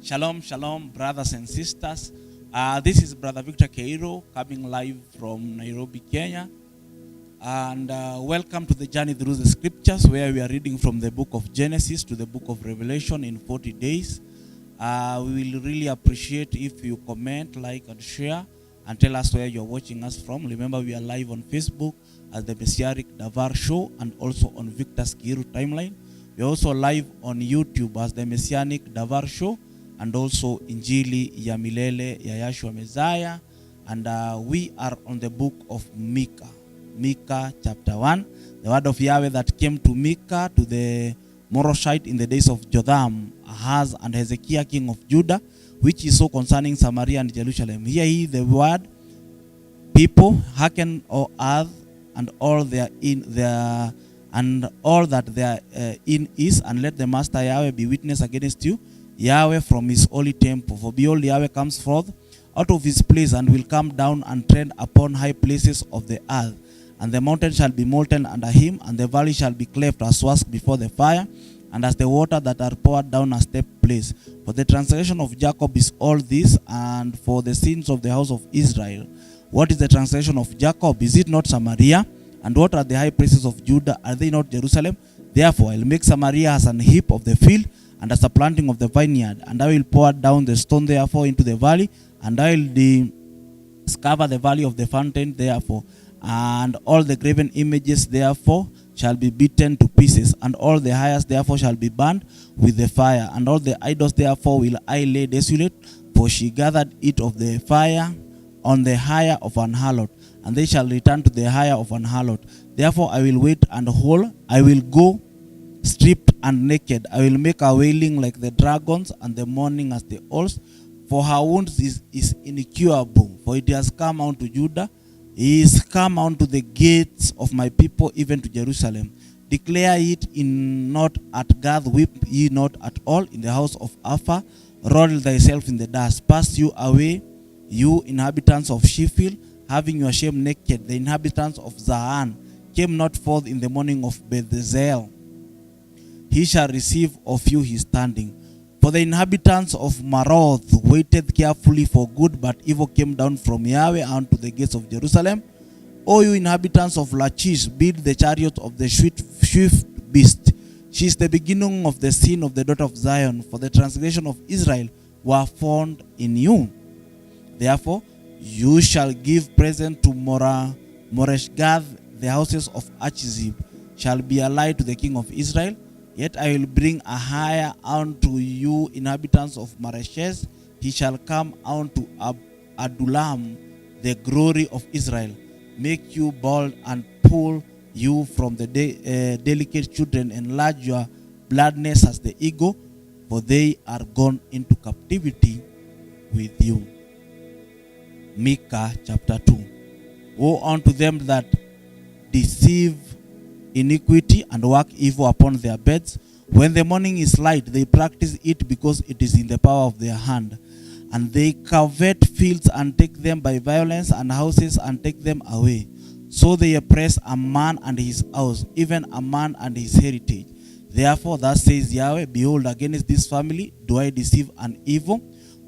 Shalom, shalom, brothers and sisters. This is Brother Victor Keiro coming live from Nairobi, Kenya. And welcome to the journey through the scriptures, where we are reading from the book of Genesis to the book of Revelation in 40 days. We will really appreciate if you comment, like, and share, and tell us where you're watching us from. Remember, we are live on Facebook as the Messianic Davar Show and also on Victor's Kiru Timeline. We're also live on YouTube as the Messianic Davar Show and also Injili ya Milele ya Yahshua Messiah. And we are on the book of Micah. Micah chapter 1. The word of Yahweh that came to Micah, to the Moroshite in the days of Jotham, Ahaz, and Hezekiah, king of Judah, which is so concerning Samaria and Jerusalem. Hear ye the word, people, hearken, O earth, and all their in their and all that their in is, and let the Master Yahweh be witness against you, Yahweh from his holy temple. For behold, Yahweh comes forth out of his place, and will come down and tread upon high places of the earth. And the mountain shall be molten under him, and the valley shall be cleft as wax before the fire, and as the water that are poured down a step place. For the transgression of Jacob is all this, and for the sins of the house of Israel. What is the transgression of Jacob? Is it not Samaria? And what are the high places of Judah? Are they not Jerusalem? Therefore I'll make Samaria as an heap of the field, and as a planting of the vineyard. And I will pour down the stone therefore into the valley, and I will discover the valley of the fountain therefore. And all the graven images therefore shall be beaten to pieces, and all the hires therefore shall be burned with the fire, and all the idols therefore will I lay desolate, for she gathered it of the fire on the hire of an harlot, and they shall return to the hire of an harlot. Therefore I will wait and hold, I will go stripped and naked, I will make her wailing like the dragons, and the mourning as the owls, for her wounds is incurable, for it has come unto Judah. He is come unto the gates of my people, even to Jerusalem. Declare it in not at Gath, weep ye not at all in the house of Apha. Roll thyself in the dust. Pass you away, you inhabitants of Shephill, having your shame naked. The inhabitants of Zaan came not forth in the morning of Bethzel. He shall receive of you his standing. For the inhabitants of Maroth waited carefully for good, but evil came down from Yahweh unto the gates of Jerusalem. O you inhabitants of Lachish, build the chariot of the swift beast. She is the beginning of the sin of the daughter of Zion, for the transgression of Israel were found in you. Therefore you shall give present to Moreshgath. The houses of Achizib shall be allied to the king of Israel. Yet I will bring a hire unto you, inhabitants of Mareshes. He shall come unto Adullam, the glory of Israel, make you bold and pull you from the delicate children, enlarge your bloodness as the eagle, for they are gone into captivity with you. Micah chapter 2. Woe unto them that deceive iniquity and work evil upon their beds. When the morning is light, they practice it, because it is in the power of their hand. And they covet fields and take them by violence, and houses and take them away. So they oppress a man and his house, even a man and his heritage. Therefore thus says Yahweh, behold, against this family do I deceive an evil,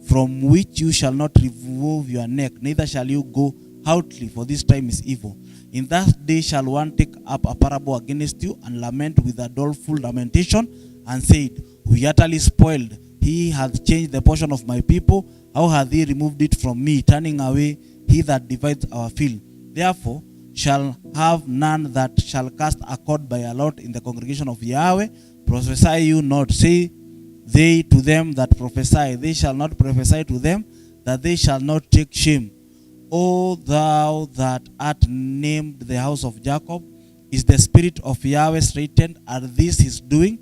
from which you shall not remove your neck, neither shall you go outly, for this time is evil. In that day shall one take up a parable against you, and lament with a doleful lamentation, and said, we utterly spoiled. He hath changed the portion of my people. How hath he removed it from me, turning away he that divides our field? Therefore shall have none that shall cast a cord by a lot in the congregation of Yahweh. Prophesy you not, say they to them that prophesy. They shall not prophesy to them, that they shall not take shame. O thou that art named the house of Jacob, is the spirit of Yahweh straitened? Are this his doing?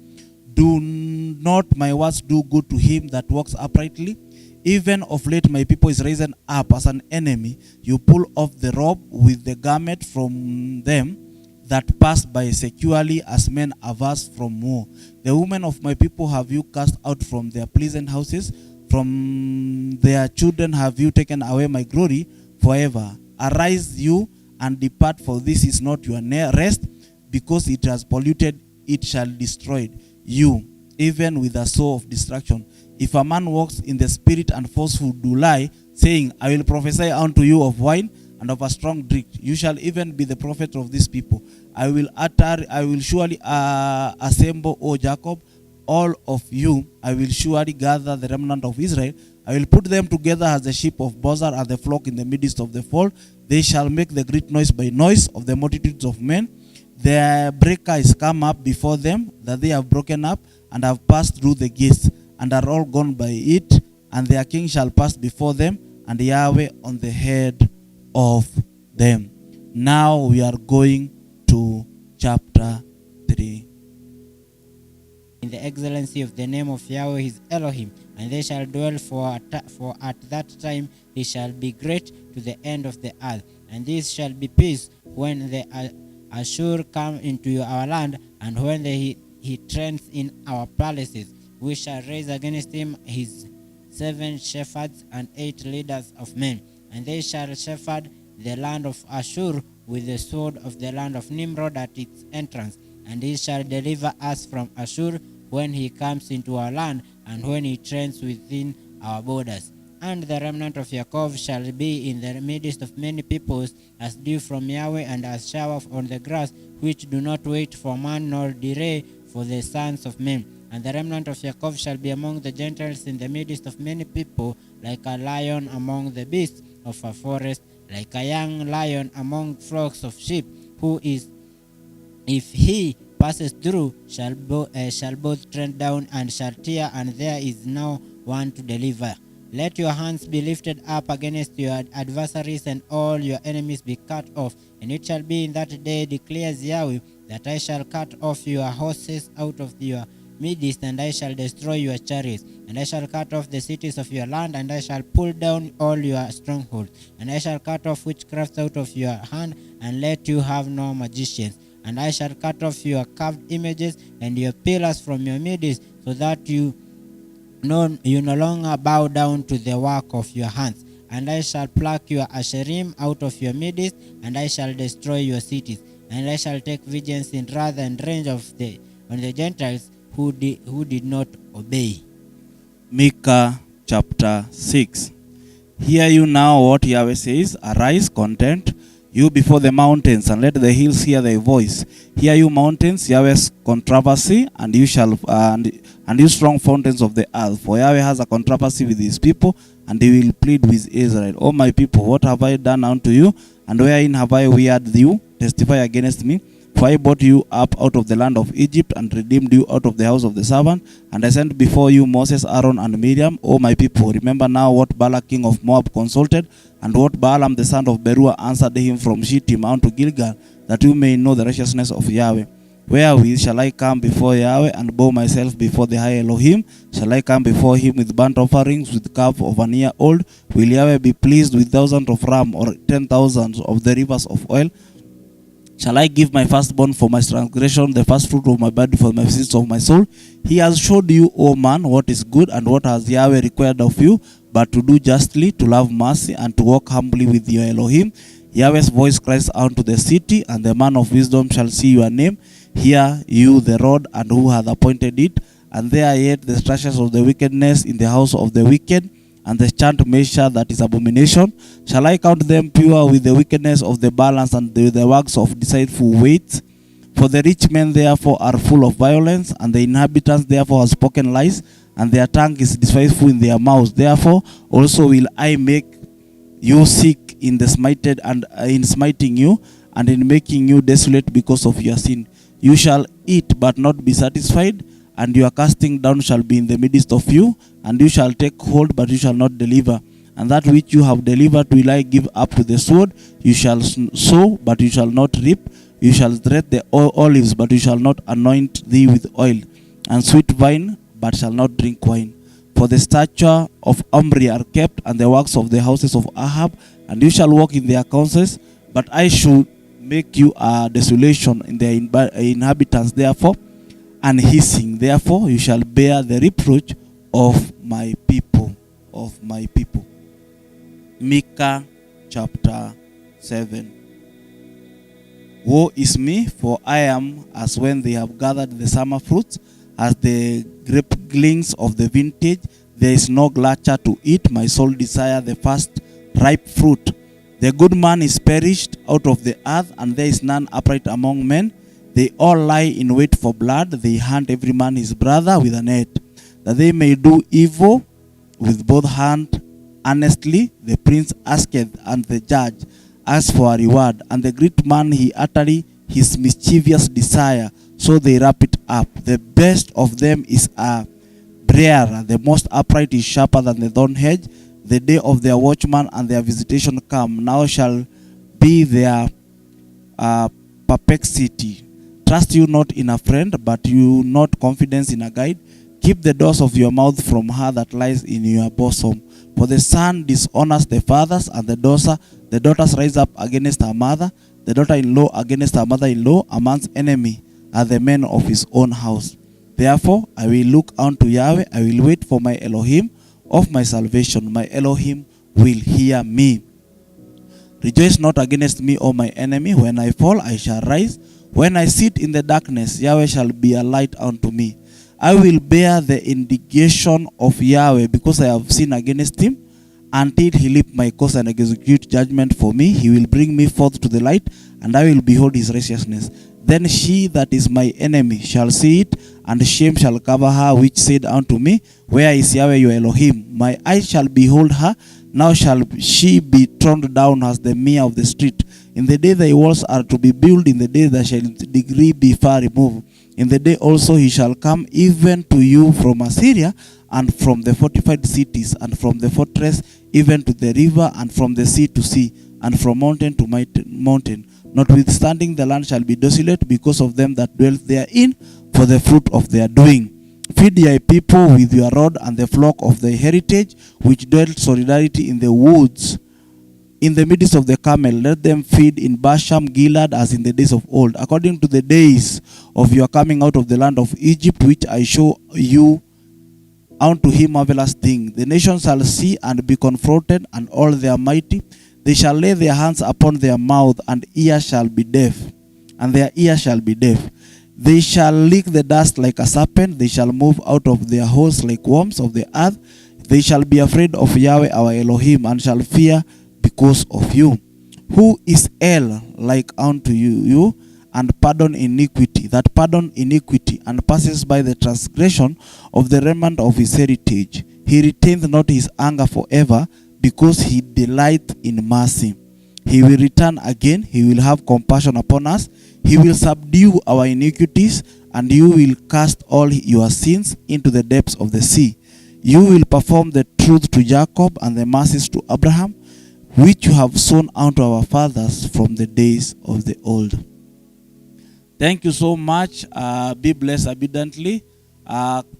Do not my words do good to him that walks uprightly? Even of late my people is risen up as an enemy. You pull off the robe with the garment from them that pass by securely, as men averse from war. The women of my people have you cast out from their pleasant houses. From their children have you taken away my glory forever. Arise you and depart, for this is not your rest, because it has polluted, it shall destroy you. even with a soul of destruction. If a man walks in the spirit and falsehood do lie, saying, I will prophesy unto you of wine and of a strong drink, you shall even be the prophet of these people. I will surely assemble, O Jacob, all of you. I will surely gather the remnant of Israel. I will put them together as the sheep of Bozrah and the flock in the midst of the fold. They shall make the great noise by noise of the multitudes of men. Their breaker is come up before them, that they have broken up and have passed through the gates, and are all gone by it, and their king shall pass before them, and Yahweh on the head of them. Now we are going to chapter 3. In the excellency of the name of Yahweh his Elohim, and they shall dwell for at that time he shall be great to the end of the earth. And this shall be peace when the Ashur come into our land, and when he treads in our palaces. We shall raise against him his 7 shepherds and 8 leaders of men, and they shall shepherd the land of Ashur with the sword of the land of Nimrod at its entrance. And he shall deliver us from Ashur when he comes into our land, and when he treads within our borders. And the remnant of Jacob shall be in the midst of many peoples, as dew from Yahweh, and as shower on the grass, which do not wait for man nor delay for the sons of men. And the remnant of Jacob shall be among the Gentiles in the midst of many people, like a lion among the beasts of a forest, like a young lion among flocks of sheep, who is, if he passes through, shall both tread down and shall tear, and there is no one to deliver. Let your hands be lifted up against your adversaries, and all your enemies be cut off. And it shall be in that day, declares Yahweh, that I shall cut off your horses out of your midst, and I shall destroy your chariots. And I shall cut off the cities of your land, and I shall pull down all your strongholds. And I shall cut off witchcraft out of your hand, and let you have no magicians. And I shall cut off your carved images and your pillars from your midst, so that you no longer bow down to the work of your hands. And I shall pluck your Asherim out of your midst, and I shall destroy your cities. And I shall take vengeance in wrath and rage on the Gentiles who did not obey. Micah chapter 6. Hear you now what Yahweh says. Arise, content you before the mountains, and let the hills hear thy voice. Hear you mountains, Yahweh's controversy, and you shall and you strong fountains of the earth. For Yahweh has a controversy with his people, and he will plead with Israel. O my people, what have I done unto you? And wherein have I wearied you? Testify against me. For I brought you up out of the land of Egypt, and redeemed you out of the house of the servant. And I sent before you Moses, Aaron, and Miriam. O my people, remember now what Balak king of Moab consulted, and what Balaam the son of Beruah answered him from Shittim unto Gilgal, that you may know the righteousness of Yahweh. Wherewith shall I come before Yahweh, and bow myself before the high Elohim? Shall I come before him with burnt offerings, with calf of an year old? Will Yahweh be pleased with thousands of ram, or 10,000 of the rivers of oil? Shall I give my firstborn for my transgression, the first fruit of my body for my sins of my soul? He has showed you, O man, what is good, and what has Yahweh required of you, but to do justly, to love mercy, and to walk humbly with your Elohim. Yahweh's voice cries unto the city, and the man of wisdom shall see your name. Hear you the rod, and who hath appointed it? And there yet the structures of the wickedness in the house of the wicked, and the chant measure that is abomination. Shall I count them pure with the wickedness of the balance, and with the works of deceitful weights? For the rich men therefore are full of violence, and the inhabitants therefore have spoken lies, and their tongue is deceitful in their mouths. Therefore also will I make you sick in the smited, and in smiting you, and in making you desolate because of your sin. You shall eat but not be satisfied, and your casting down shall be in the midst of you, and you shall take hold, but you shall not deliver. And that which you have delivered will I give up to the sword. You shall sow, but you shall not reap. You shall tread the olives, but you shall not anoint thee with oil, and sweet wine, but shall not drink wine. For the stature of Omri are kept, and the works of the houses of Ahab, and you shall walk in their counsels. But I should make you a desolation in their inhabitants, therefore, and hissing. Therefore you shall bear the reproach of my people. Micah chapter 7. Woe is me, for I am as when they have gathered the summer fruits, as the grapeklings of the vintage. There is no glatcher to eat. My soul desire the first ripe fruit. The good man is perished out of the earth, and there is none upright among men. They all lie in wait for blood. They hunt every man his brother with a net, that they may do evil with both hands earnestly. The prince asketh, and the judge asks for a reward. And the great man he utterly his mischievous desire, so they wrap it up. The best of them is a briar, the most upright is sharper than the thorn hedge. The day of their watchman and their visitation come. Now shall be their perplexity. Trust you not in a friend, but you not confidence in a guide. Keep the doors of your mouth from her that lies in your bosom. For the son dishonors the fathers, and the daughters rise up against her mother. The daughter-in-law against her mother-in-law. A man's enemy are the men of his own house. Therefore I will look unto Yahweh. I will wait for my Elohim of my salvation. My Elohim will hear me. Rejoice not against me, O my enemy. When I fall, I shall rise. When I sit in the darkness, Yahweh shall be a light unto me. I will bear the indignation of Yahweh, because I have sinned against him, until he leap my cause and execute judgment for me. He will bring me forth to the light, and I will behold his righteousness. Then she that is my enemy shall see it, and shame shall cover her, which said unto me, Where is Yahweh your Elohim? My eyes shall behold her. Now shall she be trodden down as the mere of the street. In the day thy walls are to be built, in the day that shall degree be far removed. In the day also he shall come even to you from Assyria, and from the fortified cities, and from the fortress even to the river, and from the sea to sea, and from mountain to mountain. Notwithstanding the land shall be desolate because of them that dwell therein, for the fruit of their doing. Feed thy people with your rod, and the flock of thy heritage, which dwelt solidarity in the woods, in the midst of the Carmel. Let them feed in Bashan, Gilead, as in the days of old, according to the days of your coming out of the land of Egypt, which I show you unto him marvelous thing. The nations shall see and be confronted, and all their mighty. They shall lay their hands upon their mouth, and ears shall be deaf, and their ears shall be deaf. They shall lick the dust like a serpent. They shall move out of their holes like worms of the earth. They shall be afraid of Yahweh our Elohim, and shall fear because of you. Who is El like unto you, and pardon iniquity, that pardon iniquity, and passes by the transgression of the remnant of his heritage? He retained not his anger forever, because he delighteth in mercy. He will return again. He will have compassion upon us. He will subdue our iniquities, and you will cast all your sins into the depths of the sea. You will perform the truth to Jacob, and the mercies to Abraham, which you have sown unto our fathers from the days of the old. Thank you so much. Be blessed abundantly.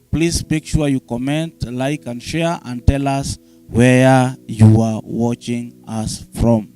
Please make sure you comment, like, and share, and tell us where you are watching us from.